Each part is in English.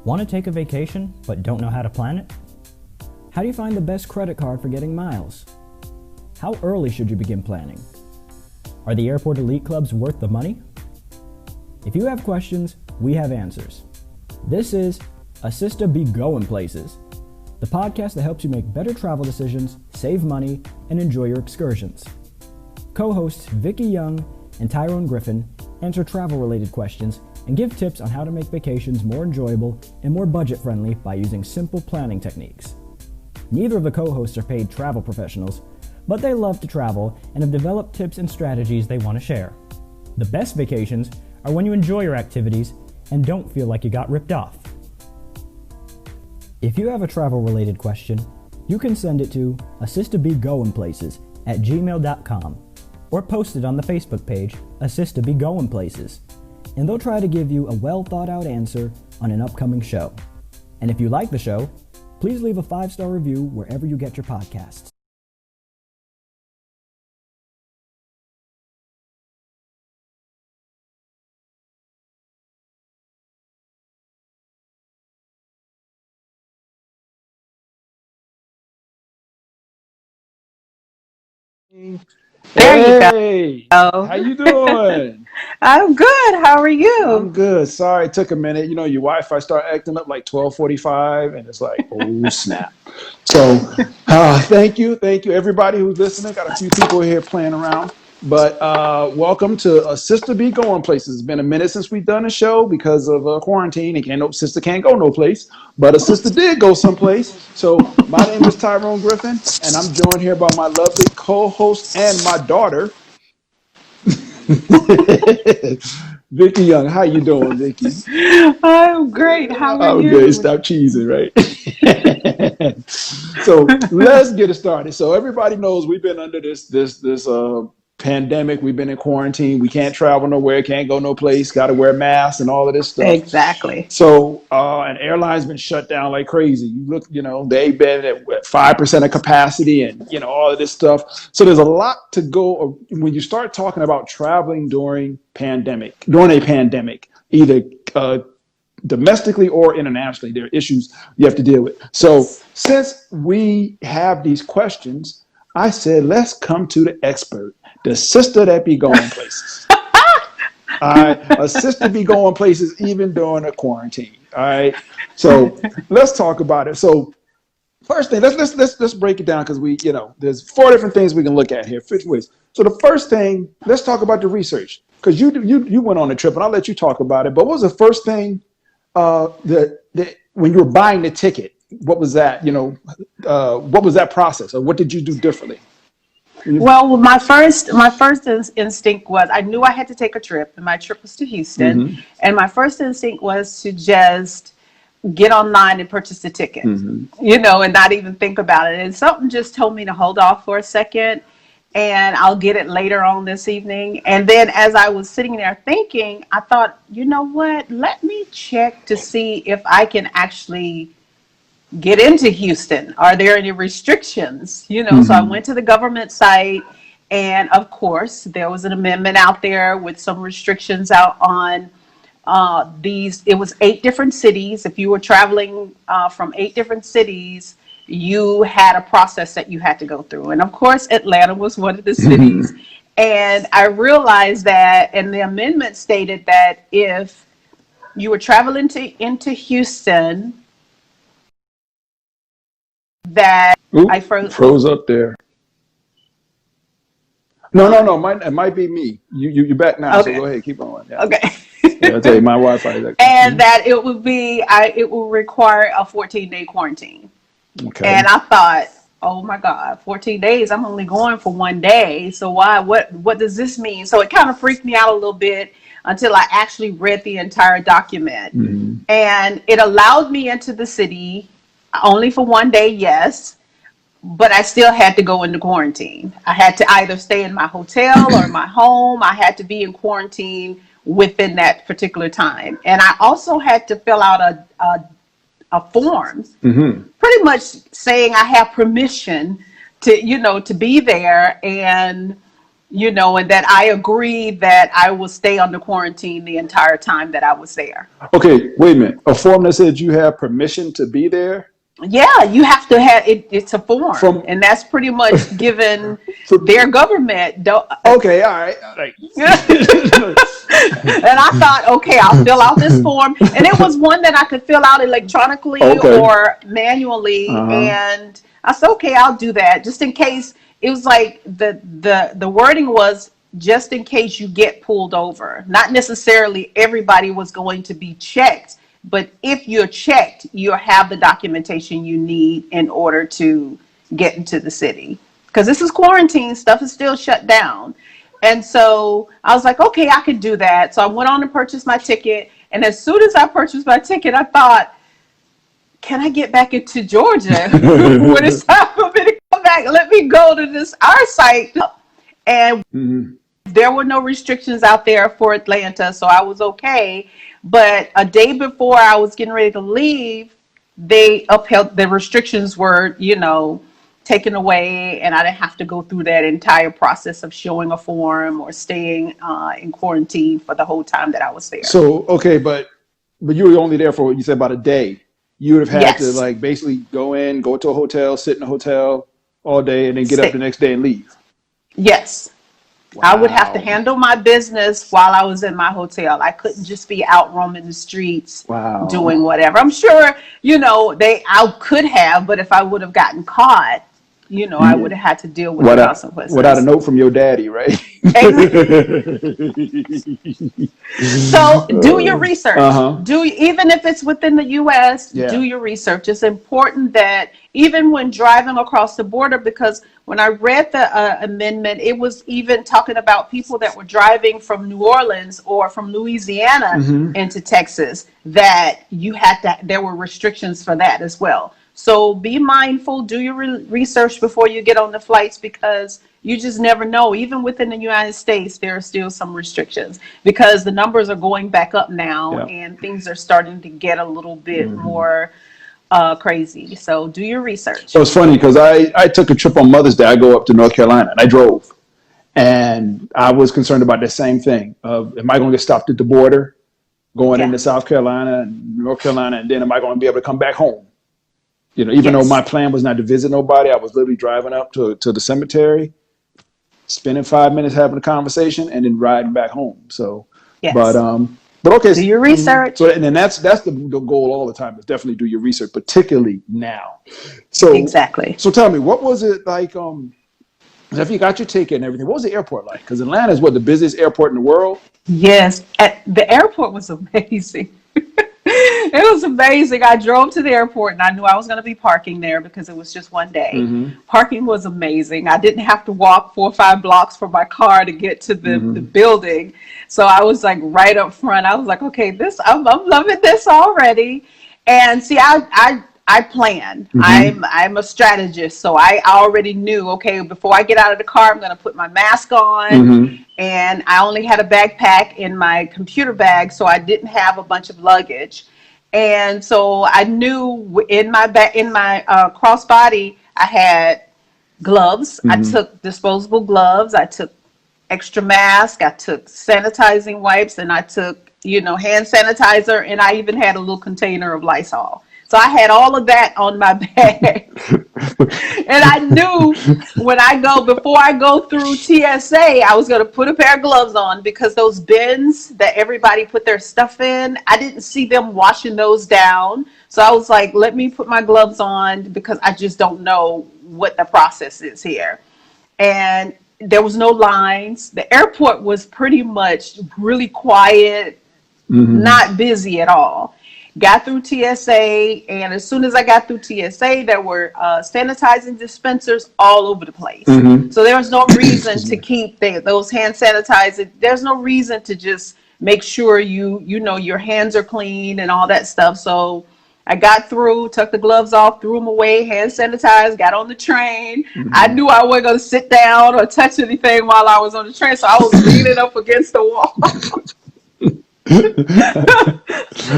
Want to take a vacation but don't know how to plan it? How do you find the best credit card for getting miles? How early should you begin planning? Are the airport elite clubs worth the money? If you have questions, we have answers. This is A Sistuh Be Going Places, the podcast that helps you make better travel decisions, save money, and enjoy your excursions. Co-hosts Vicky Young and Tyrone Griffin answer travel-related questions and give tips on how to make vacations more enjoyable and more budget-friendly by using simple planning techniques. Neither of the co-hosts are paid travel professionals, but they love to travel and have developed tips and strategies they want to share. The best vacations are when you enjoy your activities and don't feel like you got ripped off. If you have a travel-related question, you can send it to assisttobegoingplaces@gmail.com or post it on the Facebook page, Assist to Be Going Places, and they'll try to give you a well-thought-out answer on an upcoming show. And if you like the show, please leave a 5-star review wherever you get your podcasts. There you Hey, go. how you doing? I'm good. How are you? I'm good. Sorry, it took a minute. You know, your Wi-Fi started acting up like 12:45, and it's like, oh snap. So, thank you, everybody who's listening. Got a few people here playing around, but welcome to Sister Be Going Places. It's been a minute since we've done a show because of quarantine. And sister can't go no place, but a sister did go someplace. So, my name is Tyrone Griffin, and I'm joined here by my lovely co-host and my daughter. Vicky Young, how you doing, Vicky? I'm great. How are Okay, you? stop cheesing, right? So let's get it started. So everybody knows we've been under this pandemic. We've been in quarantine. We can't travel nowhere. Can't go no place. Got to wear masks and all of this stuff. Exactly. So an airline's been shut down like crazy. You look, they've been at 5% of capacity, and all of this stuff. So there's a lot to go when you start talking about traveling during a pandemic, either domestically or internationally. There are issues you have to deal with. So since we have these questions, I said, let's come to the expert, the sister that be going places. All right, a sister be going places even during a quarantine. All right, so let's talk about it. So first thing, let's break it down because there's 4 different things we can look at here. 5 ways. So the first thing, let's talk about the research because you went on a trip and I'll let you talk about it. But what was the first thing that when you were buying the ticket? What was that? What was that process, or what did you do differently? Well, my first instinct was I knew I had to take a trip, and my trip was to Houston. Mm-hmm. And my first instinct was to just get online and purchase the ticket, Mm-hmm. and not even think about it. And something just told me to hold off for a second, and I'll get it later on this evening. And then as I was sitting there thinking, I thought, you know what? Let me check to see if I can actually get into Houston. Are there any restrictions? Mm-hmm. So I went to the government site, and of course, there was an amendment out there with some restrictions out on these. It was 8 different cities. If you were traveling from 8 different cities, you had a process that you had to go through. And of course, Atlanta was one of the cities. And I realized that, and the amendment stated that if you were traveling into Houston, that Oop, I froze up there. No. It might be me. You're back now, Okay. So go ahead, keep going. Yeah. Okay. Yeah, I'll tell you, my Wi-Fi is actually. And that it will require a 14-day quarantine. Okay. And I thought, oh my God, 14 days, I'm only going for 1 day. So what does this mean? So it kind of freaked me out a little bit until I actually read the entire document. Mm-hmm. And it allowed me into the city only for 1 day, yes. But I still had to go into quarantine. I had to either stay in my hotel or my home. I had to be in quarantine within that particular time. And I also had to fill out a form, Mm-hmm. pretty much saying I have permission to be there. And and that I agreed that I will stay under quarantine the entire time that I was there. Okay, wait a minute. A form that said you have permission to be there Yeah, you have to have it. It's a form, from. and that's pretty much given from their government. okay, all right, all right. And I thought, okay, I'll fill out this form. And it was one that I could fill out electronically Okay. or manually. Uh-huh. And I said, okay, I'll do that just in case. It was like the wording was just in case you get pulled over. Not necessarily everybody was going to be checked, but if you're checked, you'll have the documentation you need in order to get into the city. Because this is quarantine, stuff is still shut down. And so I was like, okay, I could do that. So I went on to purchase my ticket. And as soon as I purchased my ticket, I thought, can I get back into Georgia when it's time for me to come back? Let me go to this our site. And Mhm. there were no restrictions out there for Atlanta, so I was okay. But a day before I was getting ready to leave, they upheld the restrictions were, taken away, and I didn't have to go through that entire process of showing a form or staying in quarantine for the whole time that I was there. So okay, but you were only there for what you said about a day. You would have had to Yes. like basically go to a hotel, sit in a hotel all day, and then get up the Stay. next day and leave. Yes. I would have to Wow. handle my business while I was in my hotel. I couldn't just be out roaming the streets Wow. doing whatever. I'm sure, I could have, but if I would have gotten caught, I would You, have had to deal with the without a consequences. note from your daddy, right? So do your research. Uh-huh. Even if it's within the U.S., Yeah. do your research. It's important that even when driving across the border, because when I read the amendment, it was even talking about people that were driving from New Orleans or from Louisiana Hmm. into Texas, that there were restrictions for that as well. So be mindful, do your research before you get on the flights, because you just never know. Even within the United States, there are still some restrictions because the numbers are going back up now Yeah. and things are starting to get a little bit Hmm. more crazy. So do your research. So it's funny because I took a trip on Mother's Day. I go up to North Carolina and I drove, and I was concerned about the same thing. Of am I going to get stopped at the border going Yeah. into South Carolina and North Carolina, and then am I going to be able to come back home? Even though my Yes. plan was not to visit nobody, I was literally driving up to the cemetery, spending 5 minutes having a conversation, and then riding back home. So, but Yes. okay. Do your So, research. and then that's the goal all the time is definitely do your research, particularly now. So, Exactly. so tell me, what was it like? If you got your ticket and everything, what was the airport like? Because Atlanta is what, the busiest airport in the world. Yes. The airport was amazing. It was amazing. I drove to the airport and I knew I was going to be parking there because it was just one day. Mm-hmm. Parking was amazing. I didn't have to walk 4 or 5 blocks from my car to get to the Mm-hmm. building. So I was like right up front. I was like, okay, I'm loving this already. And see, I plan. Mm-hmm. I'm a strategist, so I already knew. Okay, before I get out of the car, I'm going to put my mask on, Mm-hmm. and I only had a backpack in my computer bag, so I didn't have a bunch of luggage. And so I knew in my crossbody, I had gloves. I Mm-hmm. took disposable gloves. I took extra mask. I took sanitizing wipes, and I took, hand sanitizer, and I even had a little container of Lysol. So I had all of that on my bag. And I knew before I go through TSA, I was going to put a pair of gloves on because those bins that everybody put their stuff in, I didn't see them washing those down. So I was like, let me put my gloves on because I just don't know what the process is here. And there was no lines. The airport was pretty much really quiet, Mm-hmm. not busy at all. Got through TSA, and as soon as I got through TSA, there were sanitizing dispensers all over the place. Mm-hmm. So there was no reason Excuse to me. keep those hand sanitizers. There's no reason to just make sure your hands are clean and all that stuff. So I got through, took the gloves off, threw them away, hand sanitized, got on the train. I Mm-hmm. knew I wasn't going to sit down or touch anything while I was on the train, so I was leaning up against the wall.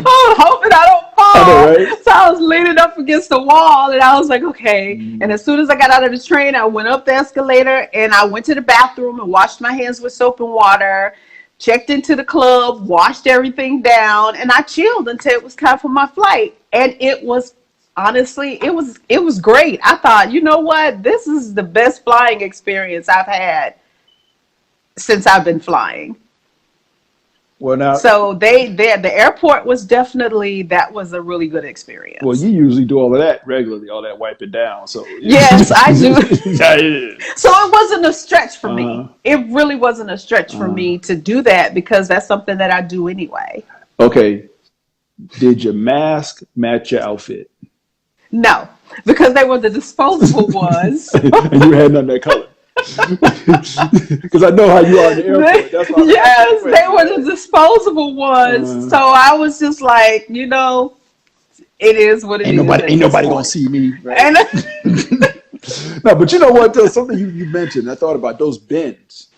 Oh, hoping I don't fall I know, wall. right? So I was leaning up against the wall, and I was like, okay. And as soon as I got out of the train, I went up the escalator, and I went to the bathroom and washed my hands with soap and water, checked into the club, washed everything down, and I chilled until it was time for my flight. And it was honestly, it was great. I thought, you know what? This is the best flying experience I've had since I've been flying. Well, now, So the airport was definitely, that was a really good well, experience. you usually do all of that regularly, all that wiping down. So, Yes, I do. yeah. So it wasn't a stretch for me. Uh, It really wasn't a stretch for uh, me to do that because that's something that I do anyway. okay. Did your mask match your outfit? No, because they were the disposable ones. And you had none that color. Because I know how you are in the airport. That's why I'm asking the Yes, they question, were the disposable ones. So I was just like, it is what it is ain't at this nobody gonna point. see me, right? And No, but you know what? Though, something you mentioned, I thought about those bins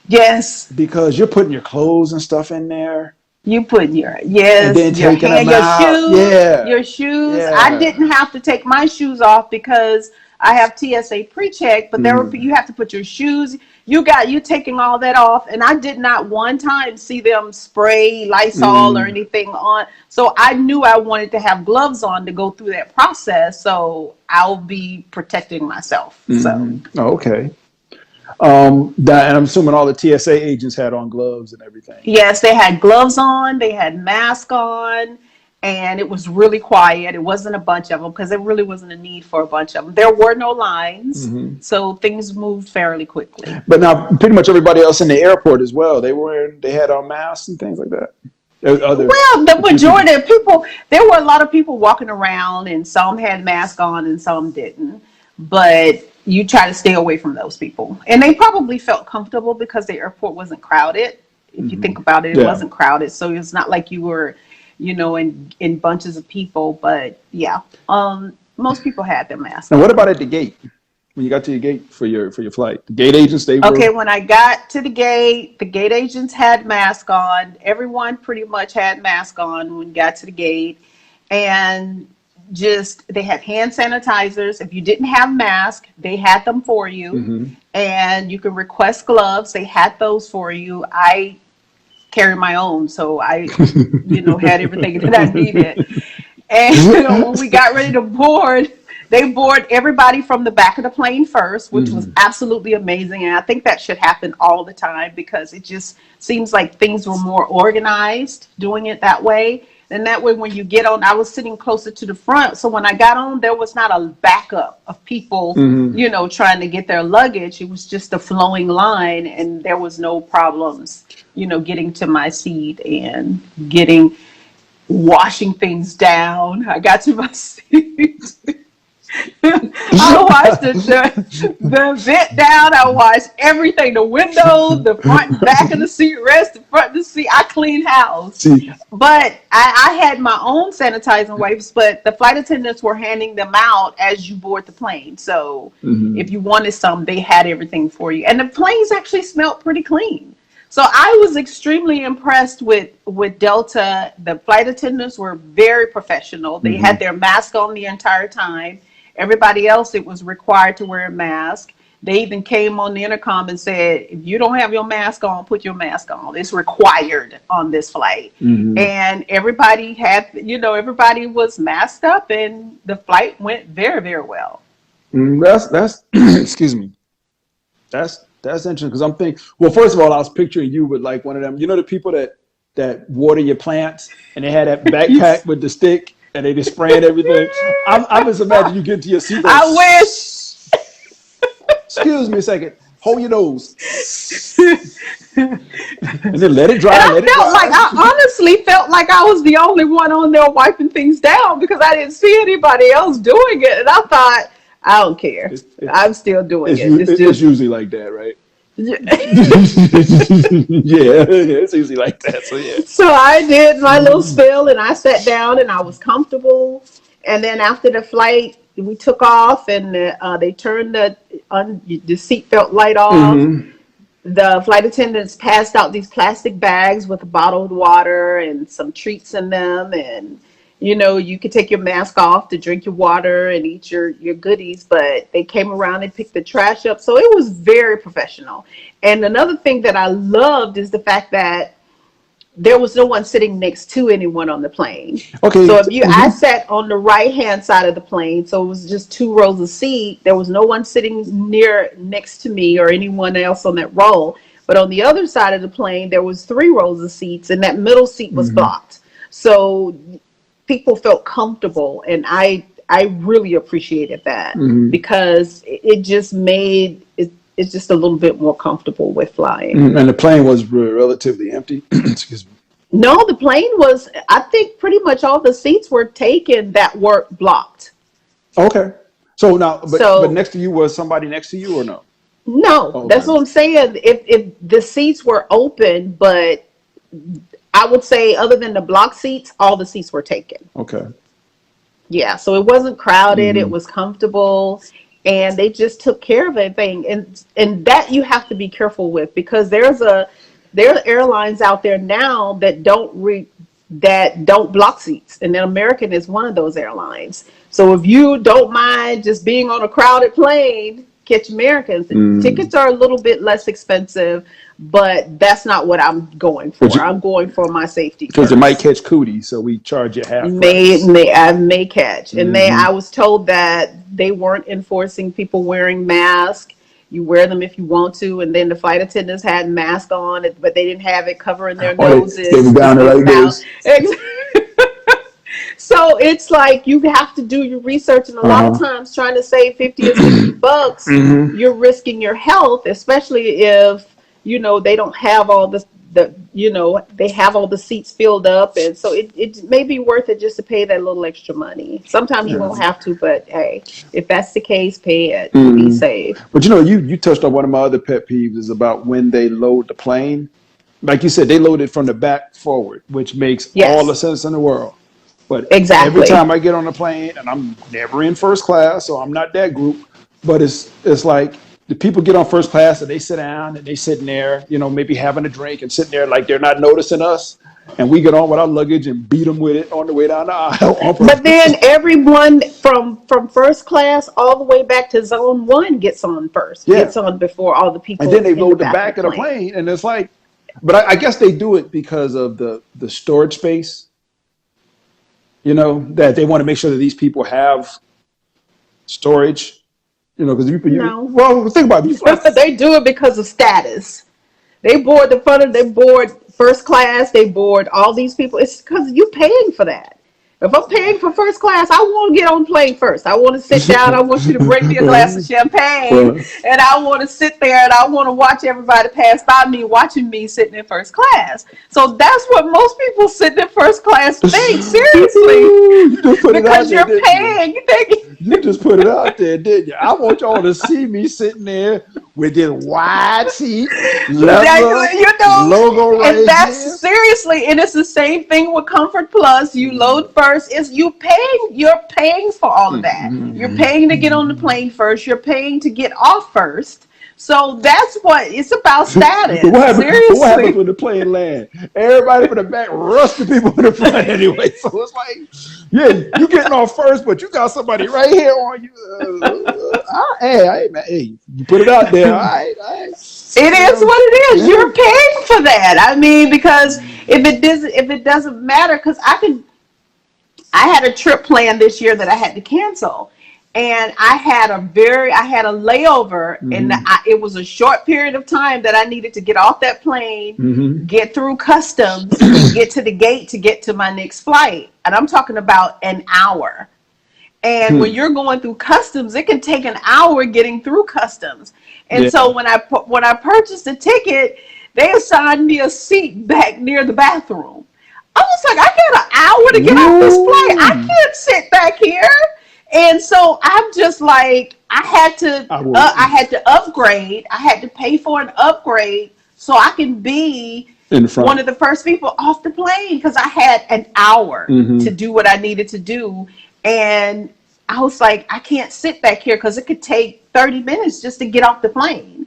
yes, because you're putting your clothes and stuff in there, you put your, and yes, then your taking them hand, your out. shoes, Yeah, your shoes. I yeah. didn't have to take my shoes off because I have TSA pre-check, but Mm, you have to put your shoes. You taking all that off, and I did not one time see them spray Lysol or mm, anything on. So I knew I wanted to have gloves on to go through that process. So I'll be protecting myself. So. Oh, okay. And I'm assuming all the TSA agents had on gloves and everything. Yes, they had gloves on, they had masks on, and it was really quiet. It wasn't a bunch of them because there really wasn't a need for a bunch of them. There were no lines, so things moved fairly quickly. But now, pretty much everybody else in the airport as well. They had on masks and things like that. There was Well, the a few people. majority of people, there were a lot of people walking around, and some had masks on and some didn't. But you try to stay away from those people. And they probably felt comfortable because the airport wasn't crowded. If you think about it, it Yeah. wasn't crowded. So it's not like you were, in bunches of people. But yeah, most people had their masks And what on. about at the gate? When you got to your gate for your flight, the gate agents they were. Okay, when I got to the gate agents had masks on. Everyone pretty much had masks on when you got to the gate. And just, they had hand sanitizers. If you didn't have masks, they had them for you. And you can request gloves. They had those for you. I carry my own, so I, had everything that I needed. And when we got ready to board, they board everybody from the back of the plane first, which was absolutely amazing. And I think that should happen all the time because it just seems like things were more organized doing it that way. And that way, when you get on, I was sitting closer to the front. So when I got on, there was not a backup of people, trying to get their luggage. It was just a flowing line, and there was no problems, getting to my seat and washing things down. I got to my seat. I washed the vent down. I washed everything, the windows, the front and back of the seat rest, the front of the seat. I cleaned house. See, But I had my own sanitizing wipes, but the flight attendants were handing them out as you board the plane. So if you wanted some, they had everything for you. And the planes actually smelled pretty clean. So I was extremely impressed with Delta. The flight attendants were very professional. They had their mask on the entire time. Everybody else, it was required to wear a mask. They even came on the intercom and said, if you don't have your mask on, put your mask on. It's required on this flight. And everybody everybody was masked up, and the flight went very, very well. that's excuse me. That's interesting because I'm thinking. Well, first of all, I was picturing you with like one of them. You know the people that water your plants and they had that backpack with the stick and they just spraying everything. I'm just imagining you get to your seat. Like, I wish. excuse me a second. Hold your nose. And then let it dry. And Let it dry. I honestly felt like I was the only one on there wiping things down because I didn't see anybody else doing it. And I thought, I don't care. I'm still doing it. It's usually like that, right? Yeah. Yeah, it's usually like that. So yeah. So I did my little spill and I sat down and I was comfortable. And then after the flight, we took off and they turned the seatbelt light off. The flight attendants passed out these plastic bags with bottled water and some treats in them. And You could take your mask off to drink your water and eat your goodies, but they came around and picked the trash up. So it was very professional. And another thing that I loved is the fact that there was no one sitting next to anyone on the plane. Okay. So I sat on the right hand side of the plane, so it was just two rows of seat. There was no one sitting next to me or anyone else on that row. But on the other side of the plane, there was three rows of seats, and that middle seat was blocked. So people felt comfortable, and I really appreciated that because it just made it's just a little bit more comfortable with flying. And the plane was relatively empty. Excuse me. No, the plane was, I think pretty much all the seats were taken that weren't blocked. Okay. So now, but next to you was somebody next to you or no? No, Okay. That's what I'm saying. If the seats were open, but I would say other than the block seats, all the seats were taken. Okay. Yeah, so it wasn't crowded. It was comfortable, and they just took care of everything. And that you have to be careful with, because there are airlines out there now that don't block seats, and then American is one of those airlines. So if you don't mind just being on a crowded plane, catch Americans. The tickets are a little bit less expensive, but that's not what I'm going for. I'm going for my safety. Because it might catch cooties, so we charge you half price. I may catch. And I was told that they weren't enforcing people wearing masks. You wear them if you want to, and then the flight attendants had masks on, but they didn't have it covering their noses. They were down there like this. So it's like you have to do your research, and a lot of times trying to save 50 or 60 bucks, you're risking your health, especially if they don't have all they have all the seats filled up, and so it may be worth it just to pay that little extra money. Sometimes you won't have to, but hey, if that's the case, pay it. Be safe. But you touched on one of my other pet peeves is about when they load the plane. Like you said, they load it from the back forward, which makes all the sense in the world. But every time I get on a plane, and I'm never in first class, so I'm not that group, but it's like the people get on first class and they sit down and they sitting there, maybe having a drink and sitting there like they're not noticing us. And we get on with our luggage and beat them with it on the way down the aisle. But then everyone from first class all the way back to zone 1 gets on first. Gets on before all the people. And then they load the back of the plane, and it's like, but I guess they do it because of the storage space. That they want to make sure that these people have storage. Because well, think about it. They do it because of status. They board they board first class, they board all these people. It's because you're paying for that. If I'm paying for first class, I want to get on the plane first. I want to sit down. I want you to bring me a glass of champagne, and I want to sit there and I want to watch everybody pass by me, watching me sitting in first class. So that's what most people sitting in first class think. Seriously, because you're paying. You just put it out there, didn't you? I want y'all to see me sitting there with this wide seat, logo right and that's here. Seriously, and it's the same thing with Comfort Plus. You load first. You're paying for all of that. You're paying to get on the plane first. You're paying to get off first. So that's what it's about. Status. What happens when the plane land? Everybody from the back rush the people in the front anyway. So it's like, you getting off first, but you got somebody right here on you. Hey, you put it out there. All right. It is what it is. Yeah. You're paying for that. I mean, because if it doesn't matter, because I had a trip planned this year that I had to cancel. And I had a layover, and it was a short period of time that I needed to get off that plane, get through customs, and get to the gate to get to my next flight. And I'm talking about an hour. And when you're going through customs, it can take an hour getting through customs. And so when I purchased the ticket, they assigned me a seat back near the bathroom. I was like, I got an hour to get off this flight. I can't sit back here. And so I'm just like, I had to upgrade. I had to pay for an upgrade so I can be one of the first people off the plane, because I had an hour to do what I needed to do. And I was like, I can't sit back here because it could take 30 minutes just to get off the plane,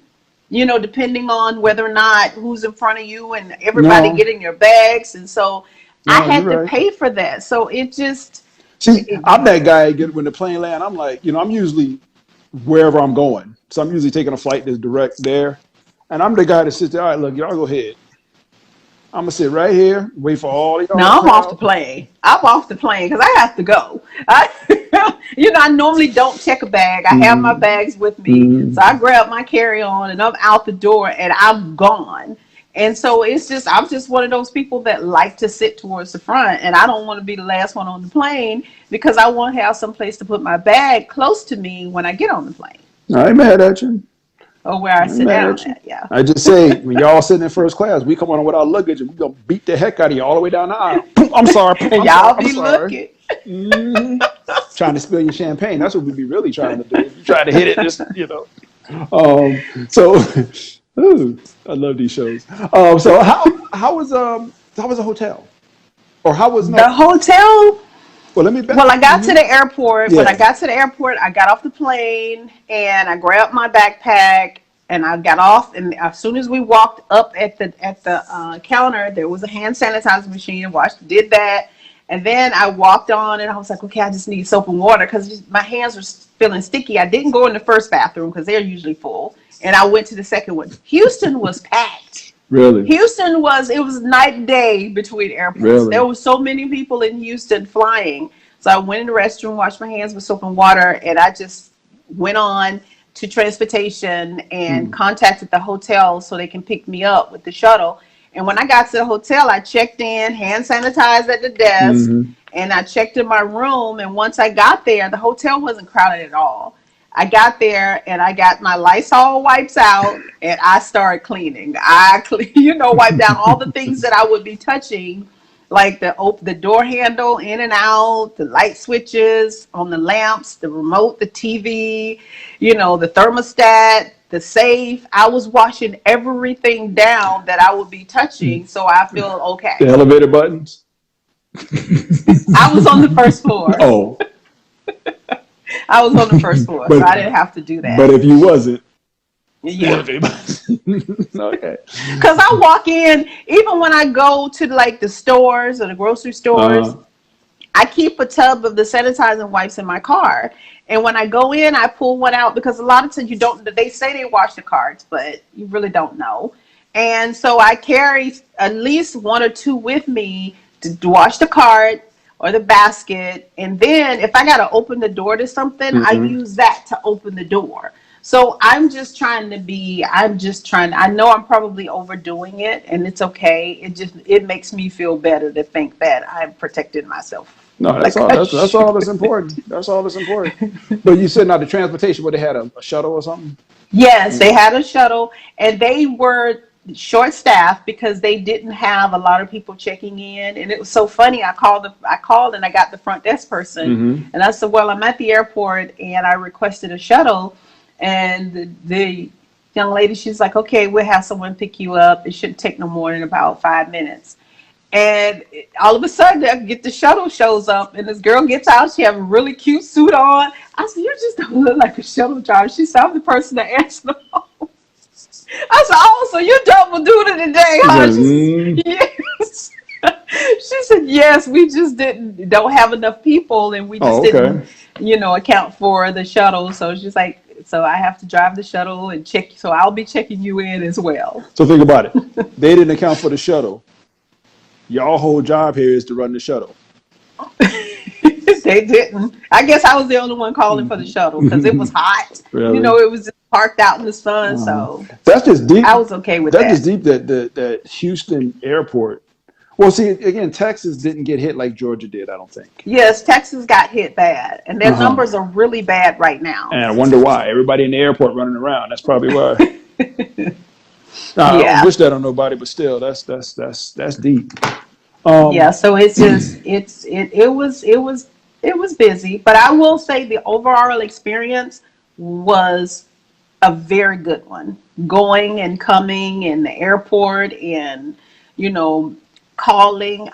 depending on whether or not who's in front of you and everybody getting your bags. And so I No, you're had to right. pay for that. So it just, See, I'm that guy. When the plane land, I'm like, I'm usually wherever I'm going. So I'm usually taking a flight that's direct there, and I'm the guy that sits there. All right, look, y'all go ahead. I'm gonna sit right here, wait for all y'all to no, I'm cut off the out. plane. I'm off the plane because I have to go. I normally don't check a bag. I have my Mm, bags with me. So mm. I grab my carry on and I'm out the door and I'm gone. And so I'm just one of those people that like to sit towards the front, and I don't want to be the last one on the plane because I want to have some place to put my bag close to me when I get on the plane I ain't mad at you. or where I I ain't sit mad down at you. at. Yeah. I just say when y'all sitting in first class, we come on with our luggage and we gonna beat the heck out of you all the way down the aisle. I'm sorry. And I'm sorry. y'all I'm be sorry. looking. Hmm. Trying to spill your champagne. That's what we be really trying to do. You trying to hit it, just So, ooh, I love these shows. So how was the hotel, or how was The no? hotel. Well, let me bet. Well, I got to Hmm. the airport. When I Yeah. got to the airport, I got off the plane and I grabbed my backpack and I got off. And as soon as we walked up at the counter, there was a hand sanitizer machine. Did that, and then I walked on and I was like, okay, I just need soap and water because my hands were feeling sticky. I didn't go in the first bathroom because they're usually full, and I went to the second one. Houston was packed. Really, It was night and day between airports. There really. were so many people in Houston flying. So I went in the restroom, washed my hands with soap and water, and I just went on to transportation and Mm-hmm. contacted the hotel so they can pick me up with the shuttle. And when I got to the hotel, I checked in, hand sanitized at the desk, Mm-hmm. and I checked in my room. And once I got there, the hotel wasn't crowded at all. I got there and I got my Lysol wipes out and I started cleaning. Wipe down all the things that I would be touching, like the door handle in and out, the light switches on the lamps, the remote, the TV, the thermostat, the safe. I was washing everything down that I would be touching, so I feel The okay. elevator buttons. I was on the first floor. Oh, I was on the first floor, so but I didn't have to do but that. if you wasn't, the Yeah. elevator buttons. Okay. Because I walk in, even when I go to like the stores or the grocery stores, Uh, I keep a tub of the sanitizing wipes in my car. And when I go in, I pull one out because a lot of times they say they wash the carts, but you really don't know. And so I carry at least one or two with me to wash the cart or the basket. And then if I got to open the door to something, I mhm. use that to open the door. So I know I'm probably overdoing it and it's okay. It makes me feel better to think that I'm protecting myself No, that's like all. I That's all should. that's important. That's all that's important. But you said now the transportation, where they had a shuttle or something. Yes, they had a shuttle and they were short staffed because they didn't have a lot of people checking in. And it was so funny. I called and I got the front desk person Mm-hmm. and I said, well, I'm at the airport and I requested a shuttle. And the young lady, she's like, okay, we'll have someone pick you up. It shouldn't take no more than about 5 minutes. And all of a sudden, I get the shuttle shows up, and this girl gets out. She have a really cute suit on. I said, "You just don't look like a shuttle driver." She said, "I'm the person that answered the phone." I said, "Oh, so you double duty today, She's huh?" like, She says, "Yes." She said, "Yes, we just don't have enough people, and we just oh, didn't, okay. account for the shuttle." So she's like, "So I have to drive the shuttle and check. So I'll be checking you in as well." So think about it. They didn't account for the shuttle. Y'all whole job here is to run the shuttle. They didn't. I guess I was the only one calling for the shuttle because it was hot. Really? It was just parked out in the sun, Uh-huh. so That's just deep. I was okay with That's just that. deep that Houston airport. Well, see, again, Texas didn't get hit like Georgia did. I don't think. Yes, Texas got hit bad, and their Uh-huh. numbers are really bad right now. And I wonder why. Everybody in the airport running around. That's probably why. I don't Yeah, wish that on nobody, but still, that's deep. yeah. Um, So it was busy, but I will say the overall experience was a very good one. Going and coming in the airport and, you know, calling.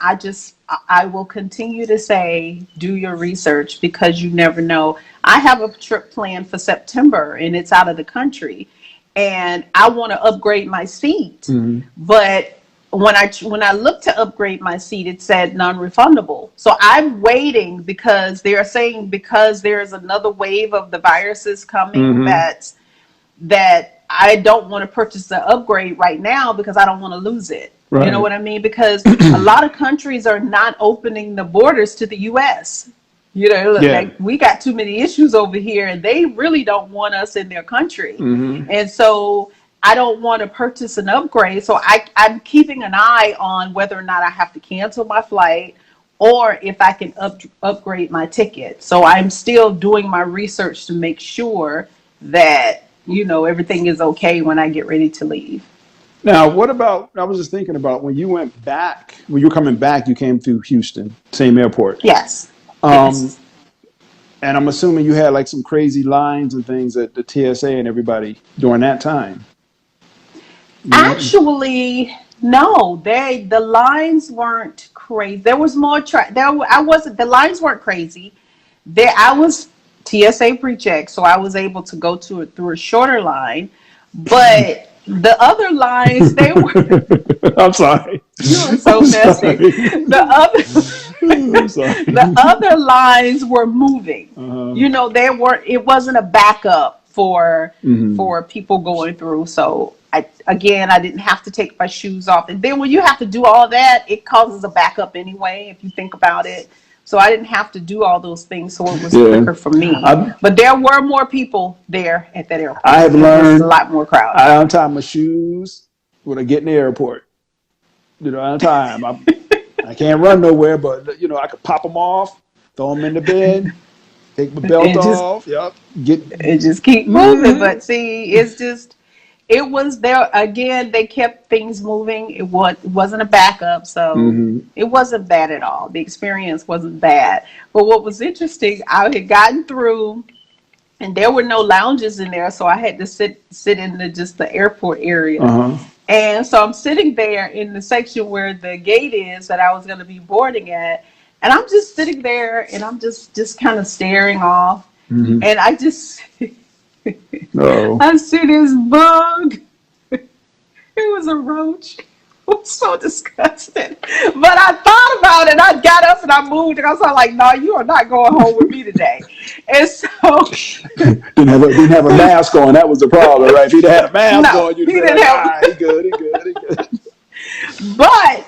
I will continue to say, do your research because you never know. I have a trip planned for September and it's out of the country and I want to upgrade my seat, mhm. but when I looked to upgrade my seat, it said non-refundable. So I'm waiting because they are saying because there's another wave of the viruses coming Mm-hmm. that I don't want to purchase the upgrade right now because I don't want to lose it. You know Right. what I mean? Because a lot of countries are not opening the borders to the U.S. You know, Yeah. like we got too many issues over here, and they really don't want us in their country. Mm-hmm. And so I don't want to purchase an upgrade. So I'm keeping an eye on whether or not I have to cancel my flight or if I can upgrade my ticket. So I'm still doing my research to make sure that, everything is okay when I get ready to leave. Now, what about? I was just thinking about when you went back. When you were coming back, you came through Houston, same airport. Yes. Um, Yes. and I'm assuming you had like some crazy lines and things at the TSA and everybody during that time. You, Actually, no. The lines weren't crazy. There was more there I wasn't the lines weren't crazy. There I was TSA pre-check, so I was able to go to it through a shorter line. But the other lines, they were I'm sorry. you are so I'm messy. sorry. The other I'm the sorry. other lines were moving. Uh, They weren't. It wasn't a backup mhm. for people going through. So I didn't have to take my shoes off. And then when you have to do all that, it causes a backup anyway. If you think about it. So I didn't have to do all those things. So it was Yeah. quicker for me. I But there were more people there at that I airport. have It was a learned lot more crowded. I untie my shoes when I get in the airport. I untie them. I can't run nowhere, but I could pop them off, throw them in the bin, take my belt And just off. Yep. Get. and just keep moving. Mm-hmm. But see, it was there again. They kept things moving. It wasn't a backup, so Mm-hmm. it wasn't bad at all. The experience wasn't bad. But what was interesting, I had gotten through, and there were no lounges in there, so I had to sit in just the airport area. Uh-huh. And so I'm sitting there in the section where the gate is that I was going to be boarding at, and I'm just sitting there, and I'm just kind of staring off, Mm-hmm. and I just Oh. I see this bug. It was a roach. It was so disgusting. But I thought about it. I got up and I moved, and I was like, "No, you are not going home with me today." And so, Didn't have a mask on. That was the problem, right? If he'd had a mask no, on, you'd he be didn't like, have. he good, he good, he good. But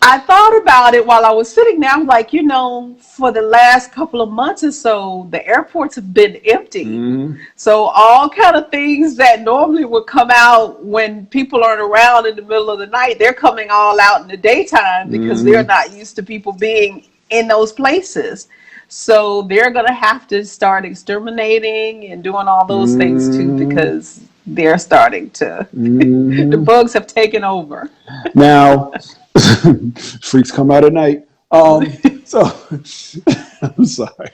I thought about it while I was sitting there. I'm like, for the last couple of months or so, the airports have been empty. Mm-hmm. So all kind of things that normally would come out when people aren't around in the middle of the night, they're coming all out in the daytime because they're Mm-hmm. not used to people being in those places. So they're going to have to start exterminating and doing all those things too Mm-hmm. because they're starting to, the Mm-hmm. bugs have taken over. Now, freaks come out at night. So I'm sorry.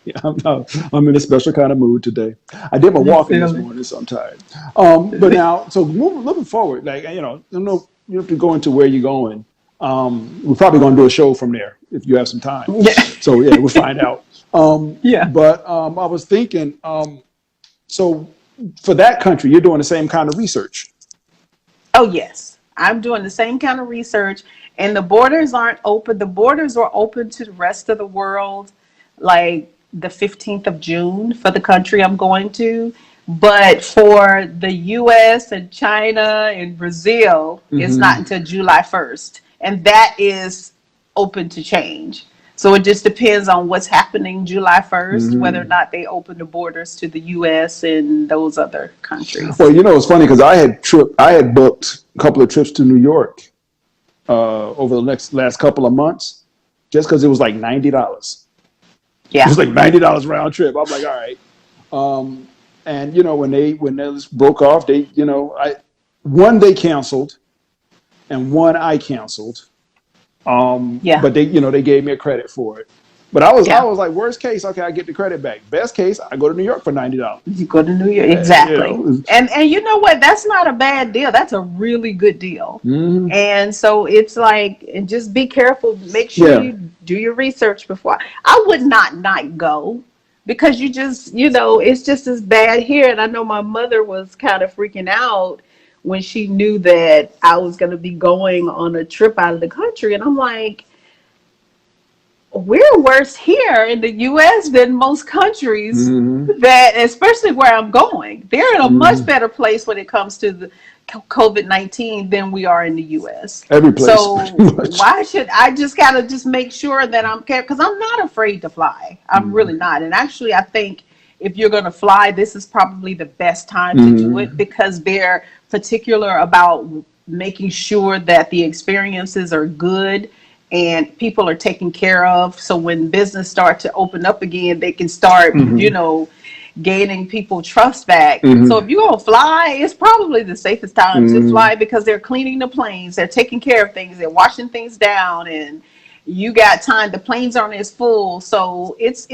I'm in a special kind of mood today. I did my You walking feel this me? morning, so I'm tired. But now, so moving forward, like I don't know, you have to go into where you're going. We're probably going to do a show from there if you have some time. Yeah. So yeah, we'll find out. Yeah. But I was thinking, so for that country, you're doing the same kind of research. Oh, yes. I'm doing the same kind of research, and the borders aren't open. The borders are open to the rest of the world, like the 15th of June for the country I'm going to. But for the US and China and Brazil, it's not Hmm. until July 1st. And that is open to change. So it just depends on what's happening July 1st, whether or Hmm. not they open the borders to the US and those other countries. Well, it's funny because I had booked a couple of trips to New York over the last couple of months, just because it was like $90. It Yeah. was like $90 round trip. I'm like, all right. Um, and when they broke off, they canceled, and one I canceled. Yeah. But they gave me a credit for it. But I Yeah. was like, worst case, okay, I get the credit back. Best case, I go to New York for $90. You go to New York, Uh, you exactly. know, And you know what? That's not a bad deal. That's a really good deal. mhm. And so it's like, and just be careful. Make sure Yeah. you do your research before. I would not go because it's just as bad here. And I know my mother was kind of freaking out when she knew that I was going to be going on a trip out of the country. And I'm like, we're worse here in the U.S. than most countries Mm-hmm. that, especially where I'm going. They're in a much Mm-hmm. better place when it comes to the COVID-19 than we are in the U.S. Every place, So pretty much. why should I just gotta just make sure that I'm careful? Because I'm not afraid to fly. I'm Mm-hmm. really not. And actually, I think if you're gonna fly, this is probably the best time to do it Mm-hmm. because they're particular about making sure that the experiences are good and people are taken care of. So when business start to open up again, they can start, Mm-hmm. gaining people trust back. So Mm-hmm. if you're gonna fly, it's probably the safest time to Mm-hmm. fly because they're cleaning the planes, they're taking care of things, they're washing things down, and you got time. The planes aren't as full, so it's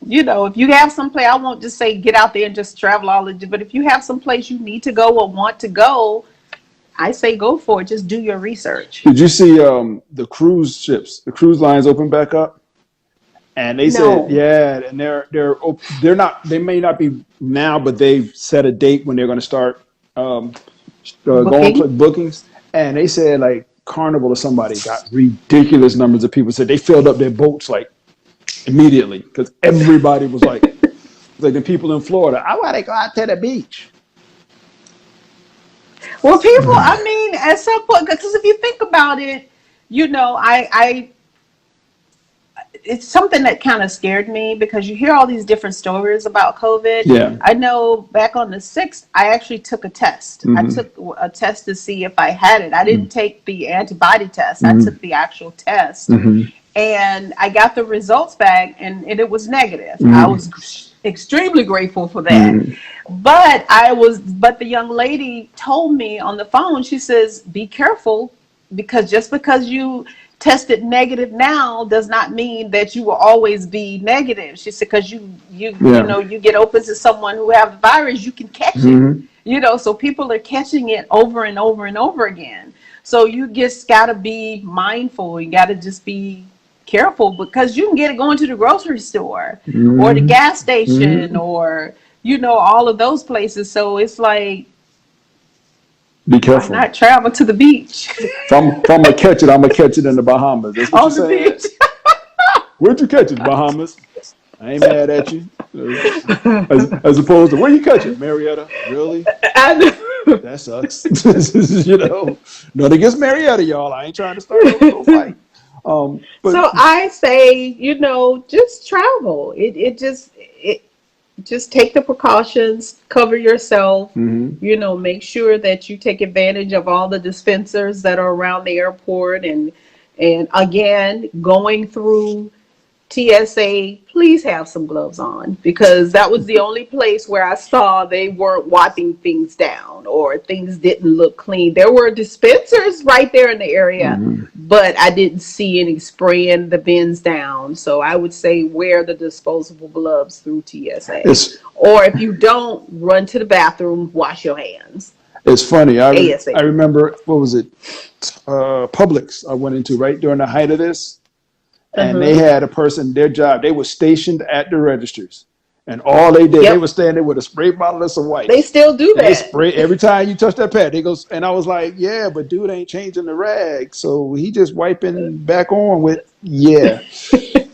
if you have some place, I won't just say get out there and just travel all the, but if you have some place you need to go or want to go, I say go for it. Just do your research. Did you see the cruise ships? The cruise lines open back up, and they said, No. yeah, and they're not. They may not be now, but they've set a date when they're going to start going Booking. bookings. And they said like Carnival or somebody got ridiculous numbers of people. Said they filled up their boats like immediately because everybody was like the people in Florida. I want to go out to the beach. Well, people, I mean, at some point, because if you think about it, I it's something that kind of scared me because you hear all these different stories about COVID. Yeah. I know back on the 6th, I actually took a test. I Mm-hmm. took a test to see if I had it. I didn't take the antibody test. I Mm-hmm. took the actual test. Mm-hmm. And I got the results back, and it was negative. I Mm-hmm. was extremely grateful for that. Mm-hmm. But the young lady told me on the phone, she says, be careful because just because you tested negative now does not mean that you will always be negative. She said, because Yeah. you get open to someone who have the virus, you can catch it. Mm-hmm. So people are catching it over and over and over again. So you just got to be mindful. You got to just be careful because you can get it going to the grocery store or the Mm-hmm. gas station Mm-hmm. or all of those places. So it's like, Be why careful. not travel to the beach If I'm gonna catch it, I'm gonna catch it in the Bahamas. That's what you're on the saying. beach? Where'd you catch it, Bahamas? I ain't mad at you. As opposed to where you catch it, Marietta. Really? That sucks. Nothing against Marietta, y'all. I ain't trying to start no fight. But So I say, just travel. Just take the precautions, cover yourself, mhm. make sure that you take advantage of all the dispensers that are around the airport and again, going through TSA, please have some gloves on because that was the only place where I saw they weren't wiping things down or things didn't look clean. There were dispensers right there in the area, Mhm. but I didn't see any spraying the bins down. So I would say wear the disposable gloves through TSA. it's Or if you don't, run to the bathroom, wash your hands it's funny. I ASAP. remember what was it? Publix I went into right during the height of this. And they Uh-huh. had a person, their job, they were stationed at the registers. And all they did, they Yep. were standing there with a spray bottle of some They wipes. still do And they that. spray every time you touch that pad. They goes, and I was like, yeah, but dude ain't changing the rag. So he just wiping back on with, yeah.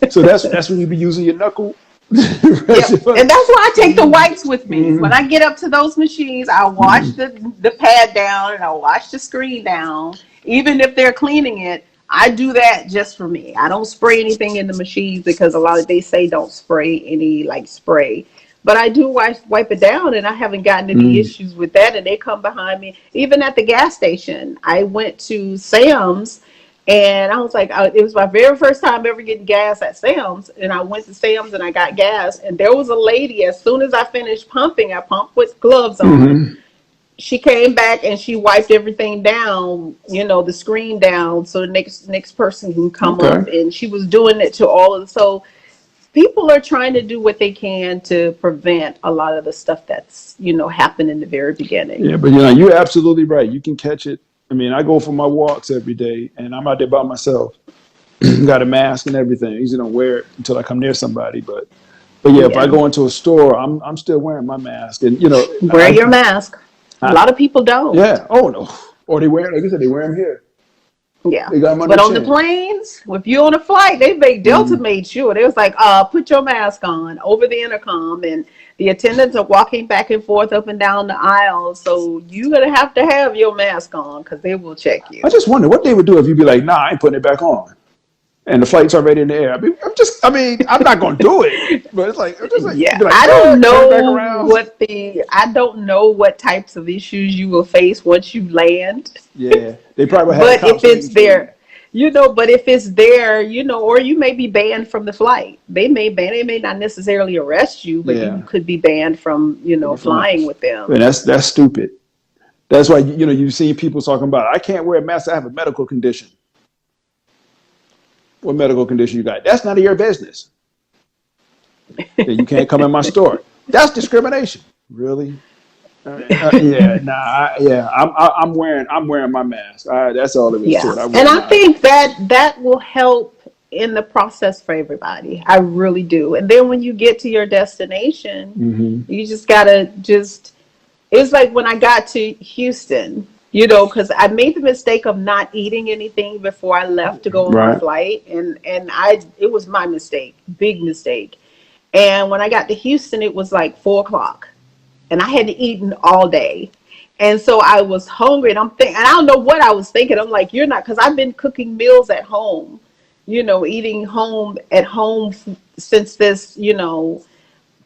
So that's when you be using your knuckle. Yep. And that's why I take the wipes with me. When Mhm. I get up to those machines, I wash the pad down and I wash the screen down. Even if they're cleaning it, I do that just for me. I don't spray anything in the machines because a lot of they say don't spray any like spray. But I do wipe it down and I haven't gotten any Mm. issues with that. And they come behind me. Even at the gas station, I went to Sam's and I was like, it was my very first time ever getting gas at Sam's. And I went to Sam's and I got gas. And there was a lady, as soon as I finished pumping, I pumped with gloves on. Mhm. She came back and she wiped everything down, the screen down, so the next person can come Okay. up. And she was doing it to all of the, so people are trying to do what they can to prevent a lot of the stuff that's happened in the very beginning. Yeah, but you're absolutely right. You can catch it. I mean, I go for my walks every day and I'm out there by myself. Got a mask and everything. I usually don't wear it until I come near somebody, but yeah, if I Yeah, go into a store, I'm still wearing my mask, and wear your mask. A lot of people don't. Yeah. Oh no. Or they wear, like you said, they wear them here. Yeah. They got them on But their on the chin. planes, if you're on a flight, Delta Mhm. made sure. They was like, put your mask on over the intercom, and the attendants are walking back and forth up and down the aisle. So you're gonna have to have your mask on because they will check I you. just wonder what they would do if you'd be like, nah, I ain't putting it back on. And the flight's already in the air. I mean, I'm not going to do it. But it's like, I'm just like, Yeah, be like, what? Turn it back around. I don't know what types of issues you will face once you land. Yeah. They probably had But if cops waiting it's for you. there, but if it's there, or you may be banned from the flight. They may not necessarily arrest you, but you Yeah. could be banned from, From the flight. flying with them. And that's stupid. That's why, you've seen people talking about, I can't wear a mask. I have a medical condition. What medical condition you got? That's none of your business. Then you can't come in my store. That's discrimination. Really? Yeah, nah, I'm wearing my mask. That's all there is to Yeah. it. I And wear I mine. think that will help in the process for everybody. I really do. And then when you get to your destination, Hmm. you just gotta just it's like when I got to Houston, because I made the mistake of not eating anything before I left to go on my Right. flight, and it was my mistake, big mistake. And when I got to Houston, it was like 4 o'clock, and I hadn't eaten all day, and so I was hungry, and and I don't know what I was thinking. I'm like, you're not, because I've been cooking meals at home, eating home at home since this,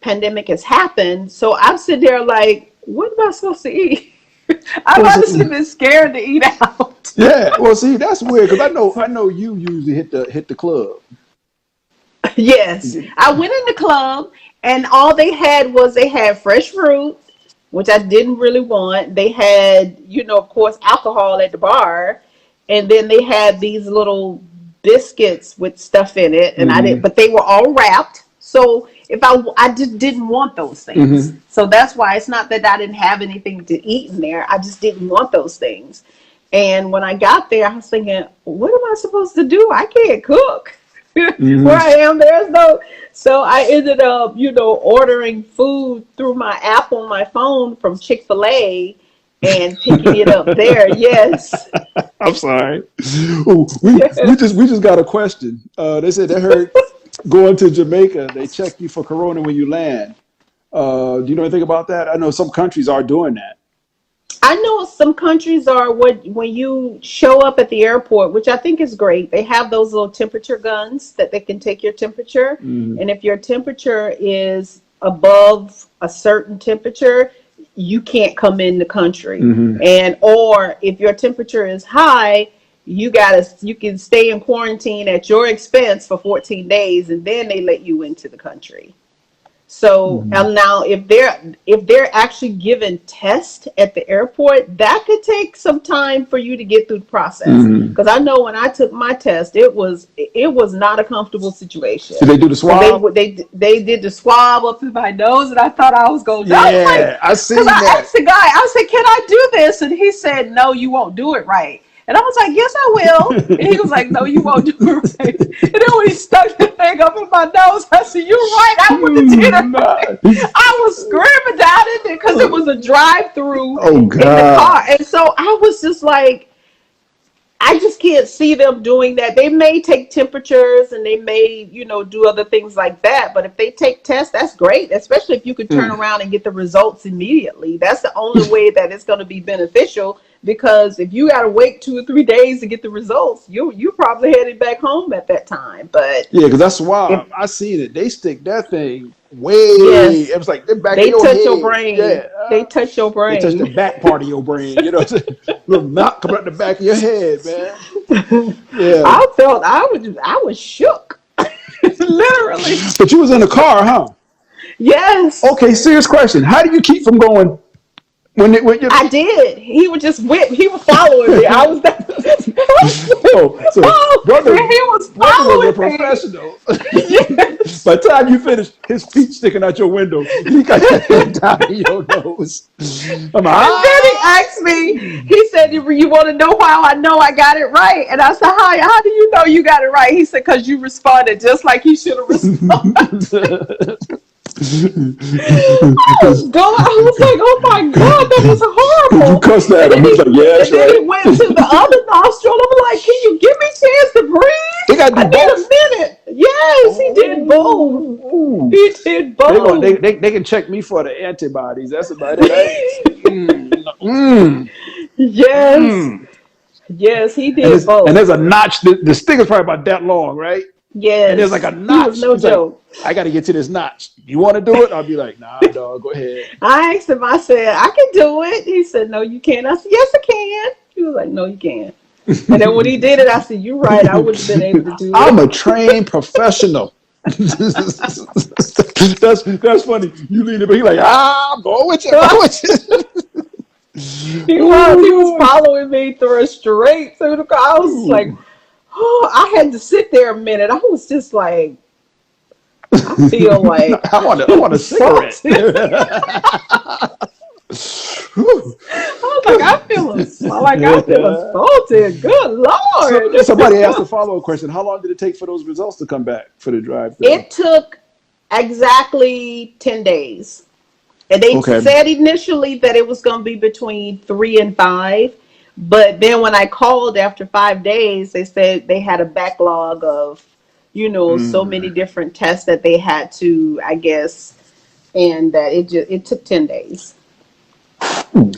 pandemic has happened. So I'm sitting there like, what am I supposed to eat? I've Well, honestly see, been scared to eat out. yeah. Well, see, that's weird because I know you usually hit the club. You Yes, get- I went in the club, and all they had fresh fruit, which I didn't really want. They had, of course, alcohol at the bar, and then they had these little biscuits with stuff in it, and I didn't, Mhm. but they were all wrapped. So if I just didn't want those things. Mhm. So that's why it's not that I didn't have anything to eat in there. I just didn't want those things. And when I got there, I was thinking, what am I supposed to do? I can't cook. Where Mhm. I am, there's no. So I ended up, ordering food through my app on my phone from Chick-fil-A and picking it up there. Yes. I'm sorry. Oh, we just got a question. They said they heard going to Jamaica, they check you for corona when you land. Do you know anything about that? I know some countries are doing that. I know some countries are when you show up at the airport, which I think is great. They have those little temperature guns that they can take your temperature, Mhm. and if your temperature is above a certain temperature, you can't come in the country. Mhm. And or if your temperature is high, you can stay in quarantine at your expense for 14 days, and then they let you into the country. So Mhm. and now if they're actually given tests at the airport, that could take some time for you to get through the process. Mhm. Because I know when I took my test, it was not a comfortable situation. Did they do the Because swab? they did the swab up in my nose, and I thought I was going to die. I was like, Yeah, I because seen I that. asked the guy, I said, "Can I do this?" And he said, "No, you won't do it right." And I was like, "Yes, I will." And he was like, "No, you won't do it right." And then when he stuck the thing up in my nose, I said, "You're right. I wouldn't have did it Nah. right." I was screaming down in there because it was a drive-through Oh in the car, God. and so I was just like, I just can't see them doing that. They may take temperatures and they may, do other things like that. But if they take tests, that's great, especially if you could turn Mm. around and get the results immediately. That's the only way that it's going to be beneficial, because if you got to wait 2 or 3 days to get the results, you probably headed back home at that time. But Yeah, because that's why if I seen it. They stick that thing way. yes, It was like the back of they your touch your head. brain. Yeah. They touch your They touch the brain. back part of your brain. You know what I'm saying? Little knot coming out the back of your head, man. Yeah. I was shook, literally. But you was in the car, huh? Yes. Okay, serious question. How do you keep from going when you I did. He would just whip. He was following me. I was that. oh, so He brother was brother was a following me. professional. Yes. By the time you finished, his feet sticking out your window. He got your head down in your nose. I'm like, And then he ah! asked me. He said, "You want to know how I know I got it right?" And I said, How do you know you got it right?" He said, "Because you responded just like you should have responded." I was like, oh my God, that was You horrible. cussed at And him. then He's like, yeah, and that's then right. it went to the other nostril. I'm like, can you give me a chance to They breathe? got to I do need a both. minute. Yes, he did both. Oh, He did they both. they can check me for the antibodies. That's about it. I ain't. Mm, Yes. mm. Yes, he And did there's and both. there's a notch. The stick is probably about that long, right? And there's like a Yes. He was notch. no He's like, joke. I got to get to this notch. You want to do it? I'll be like, nah, dog, go ahead. I asked him, I said, I can do it. He said, no, you can't. I said, yes, I can. He was like, no, you can't. And then when he did it, I said, you're right. I wouldn't have been able to do I'm it. a trained professional. That's funny. You lean it, but he like, I'm going with you. I'm going with you. He was. Oh He was Lord. following me through straight through the car. I was like, Ooh. oh, I had to sit there a minute. I was just like, I feel like I want a cigarette. salty. I was like, I feel Yeah. salty. Good So Lord. somebody asked a follow-up question. How long did it take for those results to come back for the drive-through? It took exactly 10 days. And they Okay. said initially that it was going to be between 3 and 5. But then when I called after 5 days, they said they had a backlog of, so many Mm. different tests that they had to, I guess, and that it took 10 days.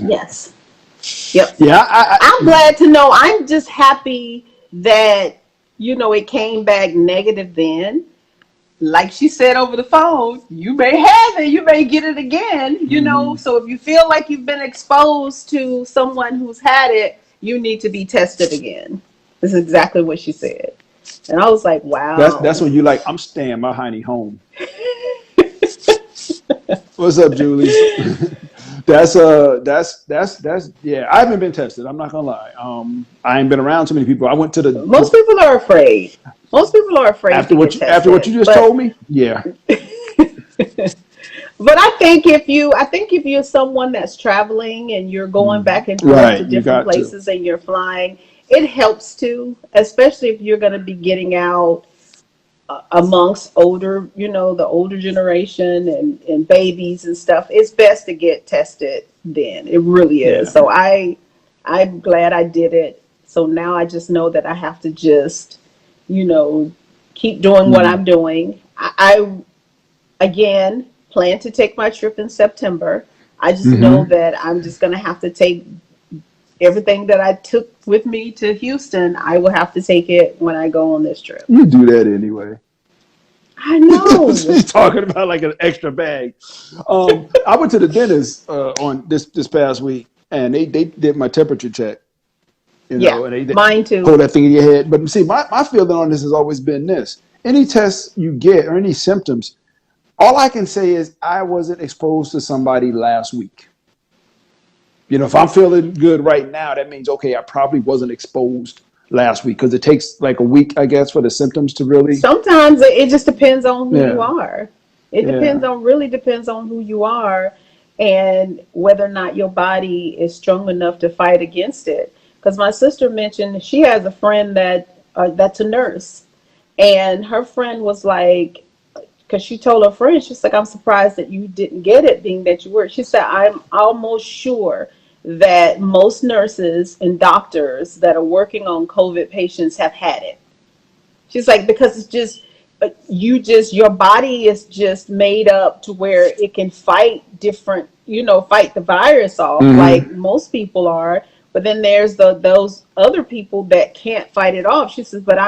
Yes. Yep. Yeah, I'm glad to know. I'm just happy that, it came back negative then. Like she said over the phone, you may have it, you may get it again. Mhm. So if you feel like you've been exposed to someone who's had it, you need to be tested again. This is exactly what she said. And I was like, That's wow. when you like, I'm staying my honey home. What's up, Julie? That's yeah. I haven't been tested. I'm not gonna lie. I ain't been around too many people. I went to Most people are afraid. Most people are afraid to get after what tested. you just But told me. Yeah. But I think if you're someone that's traveling and you're going back and forth to Right. You different got to. places and you're flying, it helps too, especially if you're going to be getting out amongst older, the older generation and babies and stuff. It's best to get tested then. It really is. Yeah. So I'm glad I did it. So now I just know that I have to just, you know, keep doing what Mhm. I'm doing. Again, plan to take my trip in September. I just know Mhm. that I'm just going to have to take everything that I took with me to Houston. I will have to take it when I go on this trip. You do that anyway. I know. She's talking about like an extra bag. I went to the dentist on this past week, and they did my temperature check. Yeah, And they mine too. hold that thing in your head. But see, my feeling on this has always been this: any test you get or any symptoms, all I can say is I wasn't exposed to somebody last week. If I'm feeling good right now, that means okay, I probably wasn't exposed last week because it takes like a week, I guess, for the symptoms to really. Sometimes it just depends on who you Yeah, are. It yeah. really depends on who you are and whether or not your body is strong enough to fight against it. Because my sister mentioned she has a friend that's a nurse, and her friend was like, because she told her friend, she's like, I'm surprised that you didn't get it, being that you were. She said, I'm almost sure that most nurses and doctors that are working on COVID patients have had it. She's like, because it's just, your body is just made up to where it can fight different, fight the virus off like Hmm. most people are. But then there's those other people that can't fight it off. She says, but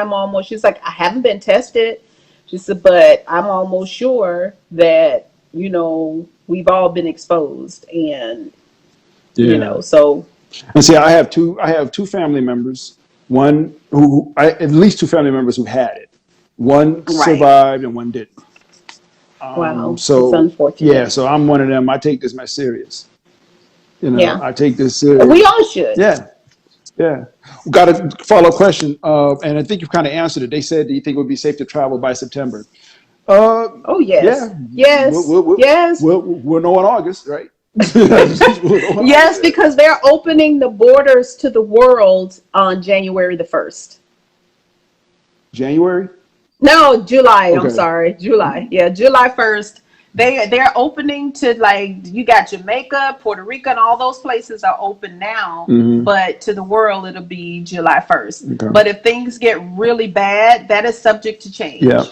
she's like, I haven't been tested. She said, but I'm almost sure that, we've all been exposed. And, Yeah. so And see, I have two family members. One at least two family members who had it. One right. survived and one didn't. Wow. It's So yeah, unfortunate. so I'm one of them. I take this my serious. Yeah. I take this We serious. all should. Yeah, yeah. Got a follow-up question, and I think you've kind of answered it. They said, "Do you think it would be safe to travel by September?" Uh, Oh, yeah, yes. we'll Yes. we'll, we'll, Yes. we'll know in August, right? We'll know in Yes, August. because they're opening the borders to the world on January the 1st. January. No, July. I'm Okay. sorry. July. Yeah, July 1st. they're opening to, like, you got Jamaica, Puerto Rico, and all those places are open now. Hmm. But to the world, it'll be July 1st. Okay. But if things get really bad, that is subject to Yeah. change.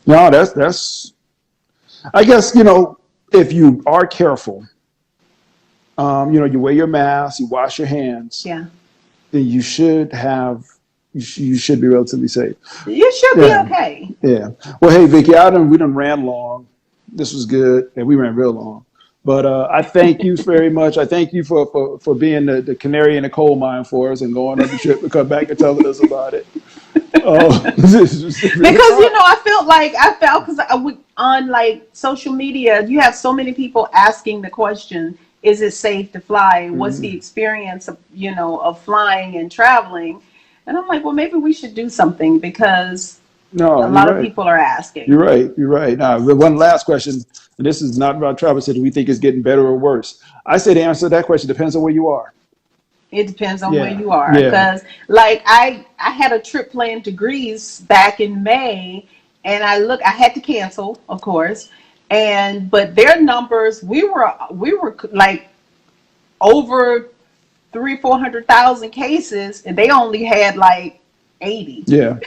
No, that's. I guess if you are careful, you wear your mask, you wash your hands, Yeah, then you should be relatively safe. you should be Yeah. okay. Yeah. Well, hey, Vicky, we done ran long. This was good, and we ran real long. But I thank you very much. I thank you for being the canary in the coal mine for us and going on the trip and come back and telling us about it. This was really Because fun. I felt because on like social media, you have so many people asking the question, "Is it safe to fly? And what's the Mhm. experience of of flying and traveling?" And I'm like, well, maybe we should do something because No, a you're lot of right. people are asking. You're right. You're right. Now, the one last question, and this is not about travel. Said, do we think it's getting better or worse? I say the answer to that question depends on where you are. It depends on where Yeah. you are. Yeah. Because, like, I had a trip planned to Greece back in May, and I had to cancel, of course. But their numbers, we were like over 400,000 cases, and they only had like 80. Yeah.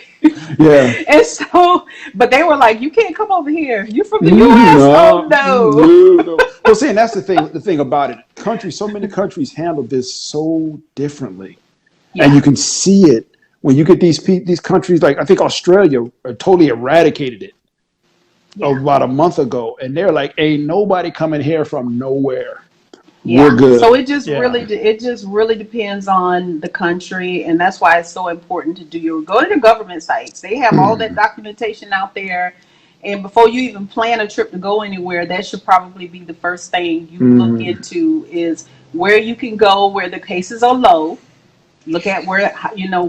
Yeah. And so, but they were like, "You can't come over here. You from the U.S.? Oh No, no." no, no. Well, see, and that's the thing. The thing about it, so many countries handle this so differently, and you Yeah, can see it when you get these countries. Like I think Australia totally eradicated it yeah. about a month ago, and they're like, "Ain't nobody coming here from nowhere. We're Yeah. So good." it Yeah. just really depends on the country, and that's why it's so important to go to the government sites. They have all that documentation out there, and before you even plan a trip to go anywhere, that should probably be the first thing you look Hmm. into is where you can go where the cases are low. Look at where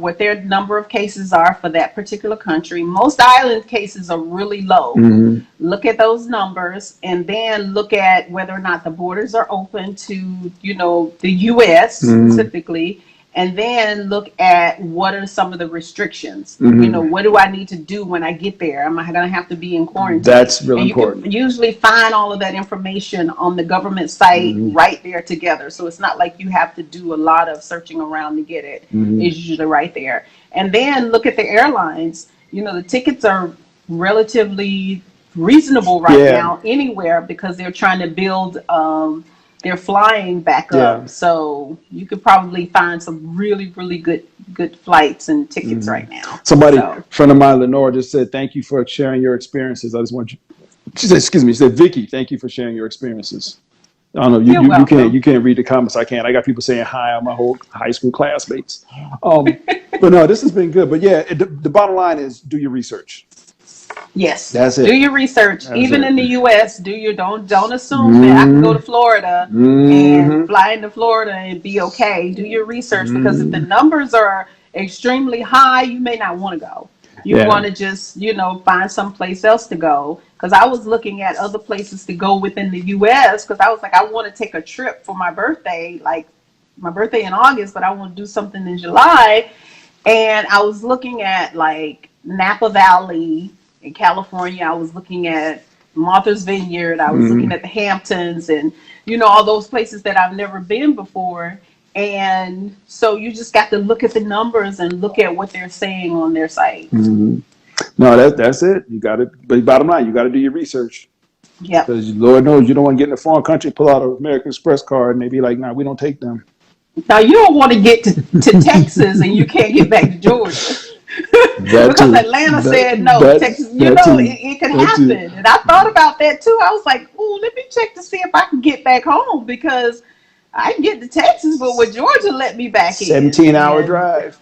what their number of cases are for that particular country. Most island cases are really low. Hmm. Look at those numbers, and then look at whether or not the borders are open to the US Hmm. specifically, and then look at what are some of the restrictions. Hmm. What do I need to do when I get there? Am I going to have to be in quarantine? That's real And you can important. usually find all of that information on the government site Hmm. right there together. So it's not like you have to do a lot of searching around to get it. Hmm. It's usually right there. And then look at the airlines. The tickets are relatively reasonable right Yeah. now anywhere because they're trying to build their flying back Yeah. up. So you could probably find some really, really good flights and tickets Hmm. right now. Somebody, So friend of mine, Lenore, just said, "Thank you for sharing your experiences." I just want you. She said, "Excuse me." She said, "Vicky, thank you for sharing your experiences." I don't know. You, you're you, you can't welcome. you can't read the comments. I can't. I got people saying hi on my whole high school classmates. Um, but no, this has been good. But yeah, the bottom line is do your research. Yes. That's Do it. your research. That's Even it. in the US, don't assume that I can go Mm-hmm. to Florida and Mm-hmm. fly into Florida and be okay. Do your research because if the Mm-hmm. numbers are extremely high, you may not want to go. You Yeah. want to just, find someplace else to go. Because I was looking at other places to go within the US because I was like, I want to take a trip for my birthday, like my birthday in August, but I want to do something in July. And I was looking at like Napa Valley in California. I was looking at Martha's Vineyard. I was looking Mm-hmm. at the Hamptons and, all those places that I've never been before. And so you just got to look at the numbers and look at what they're saying on their site. Mm-hmm. No, that's it. You got it. But bottom line, you got to do your research Yep. because Lord knows you don't want to get in a foreign country, pull out an American Express card, and they be like, "Nah, we don't take them." Now you don't want to get to Texas and you can't get back to Georgia. That Because too. Atlanta That said no. that Texas, that too. it could That too. happen. And I thought about that too. I was like, oh, let me check to see if I can get back home because I can get to Texas, but would Georgia let me back in? 17-hour And drive.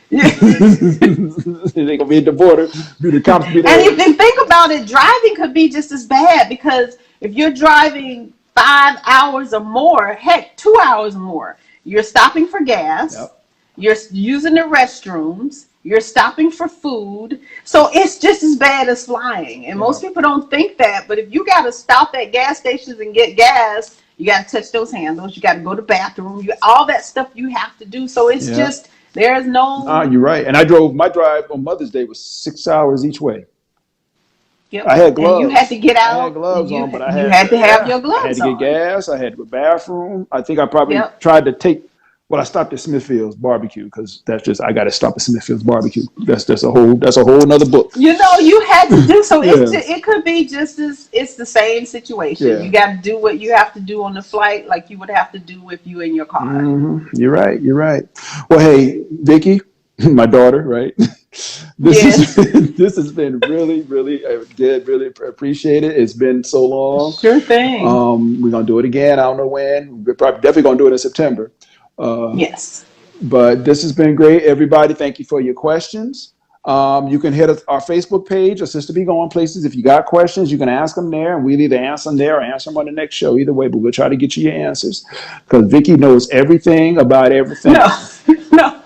yeah. They gonna be at the border. Do the cops be And there? if you think about it, driving could be just as bad because if you're driving 5 hours or more, heck, 2 hours or more, you're stopping for gas, Yep. you're using the restrooms, you're stopping for food. So it's just as bad as flying. And Yeah. most people don't think that. But if you got to stop at gas stations and get gas, you got to touch those handles, you got to go to the bathroom, all that stuff you have to do. So it's Yeah. just, there's Ah, no. you're right. And I drove my drive on Mother's Day was 6 hours each way. Yep. I had And you had gloves. to get I had out. gloves on, but You had to have your I had gloves to get on. gas. I had to go to the bathroom. I think I probably Yep. tried to take. Well, I stopped at Smithfield's barbecue because that's just I got to stop at Smithfield's barbecue. That's a whole another book. You know, you had to do so. Yeah, It could be just as it's the same situation. yeah. You got to do what you have to do on the flight, like you would have to do if you in your car. You're right. You're right. Well, hey, Vicky, my daughter, right? This is Yes, this has been really did really appreciate it. It's been so long. sure thing. We're gonna do it again. I don't know when. We're probably definitely gonna do it in September. Uh, Yes. but this has been great, everybody. Thank you for your questions. You can hit our Facebook page, or Sister Be Going Places. If you got questions, you can ask them there, and we'll either answer them there or answer them on the next show. Either way, but we'll try to get you your answers because Vicky knows everything about everything. No, no.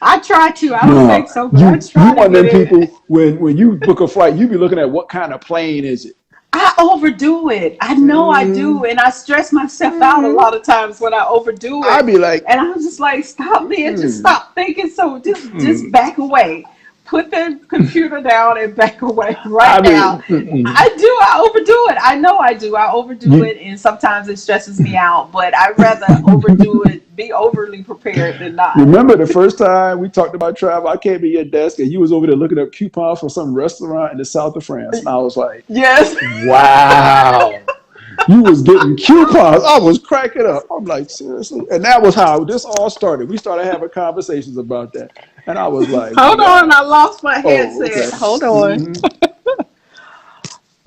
I try to. I don't think No, so, but I you try to one of get them in. people when you book a flight, you be looking at what kind of plane is it. I overdo it. I know I Mm, do, and I stress myself out a mm. lot of times when I overdo I'd it. be like, And I was just like, stop, man, just mm, stop thinking. So just mm. back away. Put the computer down and back away I right now. mean, mm-mm. I do. I overdo it. I know I do. I overdo You, it, and sometimes it stresses me out. But I'd rather overdo it, be overly prepared than not. remember the first time we talked about travel? I came to your desk and you was over there looking up coupons for some restaurant in the south of France, and I was like, Yes. wow. You was getting coupons. I was cracking up. I'm like, seriously? And that was how this all started. We started having conversations about that. And I was like, Hold on, wow. I lost my Oh, headset. okay. Hold on. Hmm.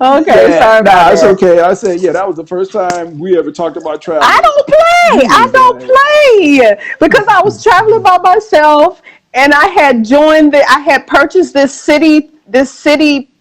Okay, Yeah, sorry about nah, it's that. okay. I said, yeah, that was the first time we ever talked about I traveling. don't play. You I was don't like, play because I was traveling by myself, and I had joined the. I had purchased this city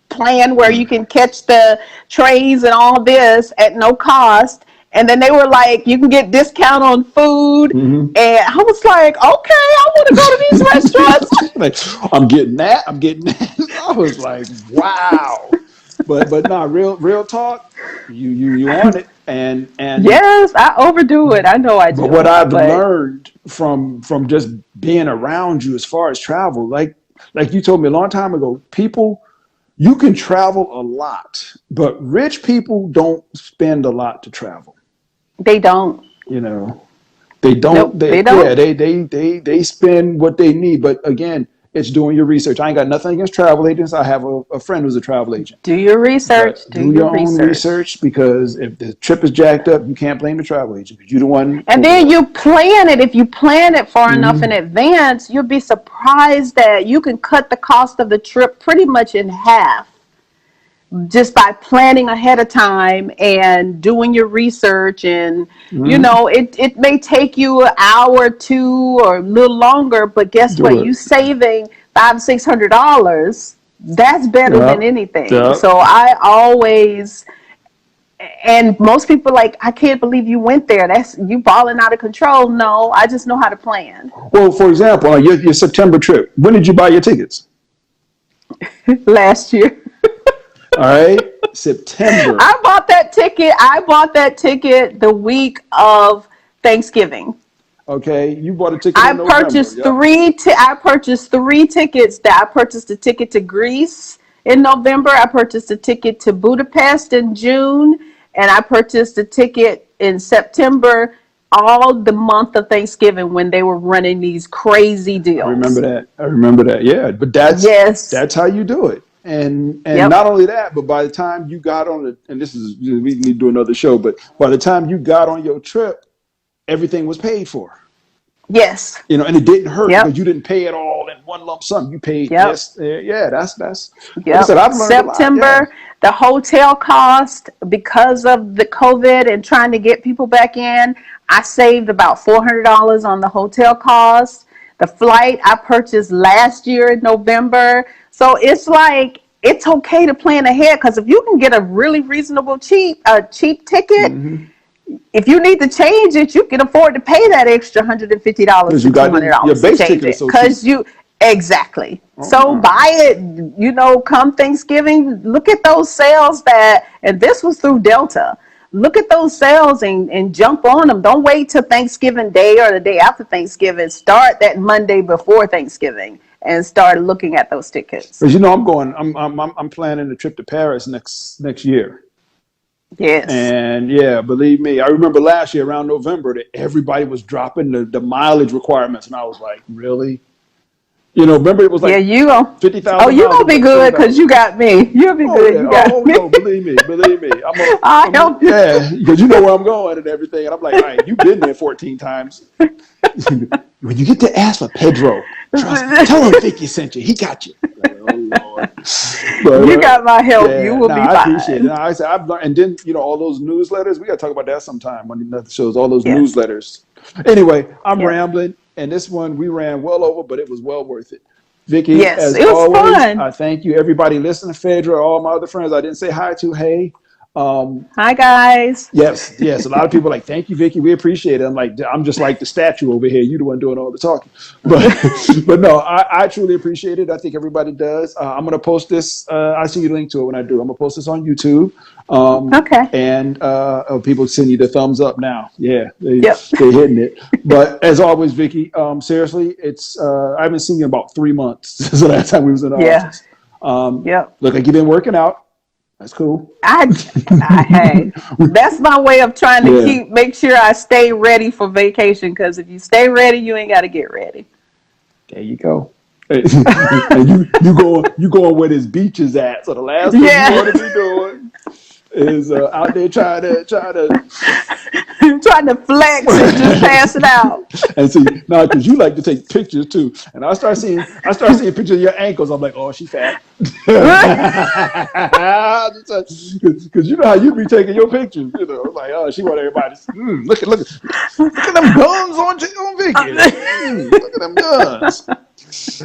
plan where you can catch the trains and all this at no cost. And then they were like, you can get discount on food. hmm. And I was like, okay, I want to go to these restaurants. Like, I'm getting that. I'm getting that. I was like, wow. But nah, real talk. You on it. And Yes, I overdo it. I know I but what do. I've But learned from just being around you as far as travel, like you told me a long time ago, people you can travel a lot, but rich people don't spend a lot to travel. they don't. You know, they don't. Nope, They they yeah, don't. they spend what they need. But again, it's doing your research. I ain't got nothing against travel agents. I have a friend who's a travel agent. Do your research. But Do do your your own research. research because if the trip is jacked up, you can't blame the travel agent because you're the one And who. then you plan it. If you plan it far enough in Mhm. advance, you'll be surprised that you can cut the cost of the trip pretty much in half just by planning ahead of time and doing your research. And Mhm. it may take you an hour or two or a little longer, but guess Do what? it. You saving $500-600. That's better than Yep. anything. Yep. So I always, and most people like, I can't believe you went there. That's you balling out of control. No, I just know how to plan. Well, for example, your September trip. When did you buy your tickets? Last year. All right, September. I bought that ticket the week of Thanksgiving. Okay, you bought a ticket in November. Yep. I purchased three tickets. That I purchased a ticket to Greece in November. I purchased a ticket to Budapest in June, and I purchased a ticket in September. All the month of Thanksgiving when they were running these crazy I remember deals. that. I remember that. Yeah, but that's Yes. that's how you do it. And Yep. not only that, but by the time you got on it, and this is we need to do another show, but by the time you got on your trip, everything was paid for. Yes. And it didn't hurt because Yep. you didn't pay it all in one lump sum. You paid Yep. this. Yeah, that's like I said, Yep. I've learned a lot. Yeah. September, the hotel cost because of the COVID and trying to get people back in, I saved about $400 on the hotel cost. The flight I purchased last year in November. So it's like it's okay to plan ahead because if you can get a really reasonable cheap ticket, Mm-hmm. if you need to change it, you can afford to pay that extra $150 Because to you two got hundred your dollars to base change ticket is it. so cheap. Cause you exactly. So Oh, buy it, come Thanksgiving, look at those sales and this was through Delta. Look at those sales and jump on them. Don't wait till Thanksgiving Day or the day after Thanksgiving. Start that Monday before Thanksgiving and started looking at those tickets. Because I'm planning a trip to Paris next year. Yes. And yeah, believe me, I remember last year around November that everybody was dropping the mileage requirements, and I was like, really? Remember it was like you go. 50,000 Oh, you miles. gonna be good because you got me. You'll be good. Yeah. You got me. No, believe me. I help you. Yeah, because you know where I'm going and everything. And I'm like, all right, you've been there 14 times. When you get to ask for Pedro, tell him Vicky sent you. He got you. Like, oh Lord. But, you got my help. You will be fine. I appreciate it. I said I've learned, and then all those newsletters. We got to talk about that sometime when the shows. All those newsletters. Anyway, I'm rambling, and this one we ran well over, but it was well worth it. Vicky, as it was always, fun. I thank you. Everybody listening, Phaedra, all my other friends I didn't say hi to. Hey. Hi guys. Yes. A lot of people are like, thank you, Vicky. We appreciate it. I'm just like the statue over here. You the one doing all the talking. But no, I truly appreciate it. I think everybody does. I'm gonna post this. I see you link to it when I do. I'm gonna post this on YouTube. Okay. And people send you the thumbs up now. Yeah, they're hitting it. But as always, Vicky, seriously, it's I haven't seen you in about 3 months since the last time we was in the office. Look like you've been working out. That's cool. Hey, that's my way of trying to make sure I stay ready for vacation. Because if you stay ready, you ain't got to get ready. There you go. And you going where this beach is at. So the last thing you want to be doing is out there trying to trying to flex and just pass it out. And see, now because you like to take pictures too, and I start seeing pictures of your ankles. I'm like, oh, she fat. Because you know how you be taking your pictures. Like, oh, she want everybody. Look at them guns on Vicky. Look at them guns.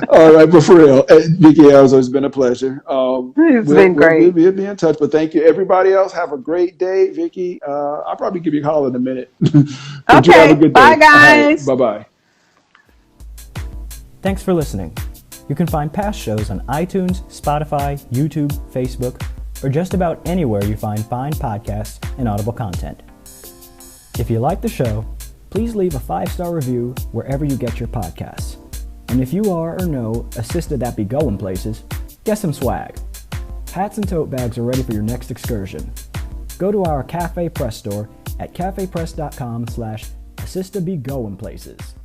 All right, but for real, Vicky, it's been a pleasure. It's been great. We'll be in touch, but thank you. Everybody else, have a great day. Vicky, I'll probably give you a call in a minute. Okay, have a good day. Bye, guys. Right, bye-bye. Thanks for listening. You can find past shows on iTunes, Spotify, YouTube, Facebook, or just about anywhere you find fine podcasts and Audible content. If you like the show, please leave a 5-star review wherever you get your podcasts. And if you are or know a sister that be going places, get some swag. Hats and tote bags are ready for your next excursion. Go to our Cafe Press store at cafepress.com/a sister be going places.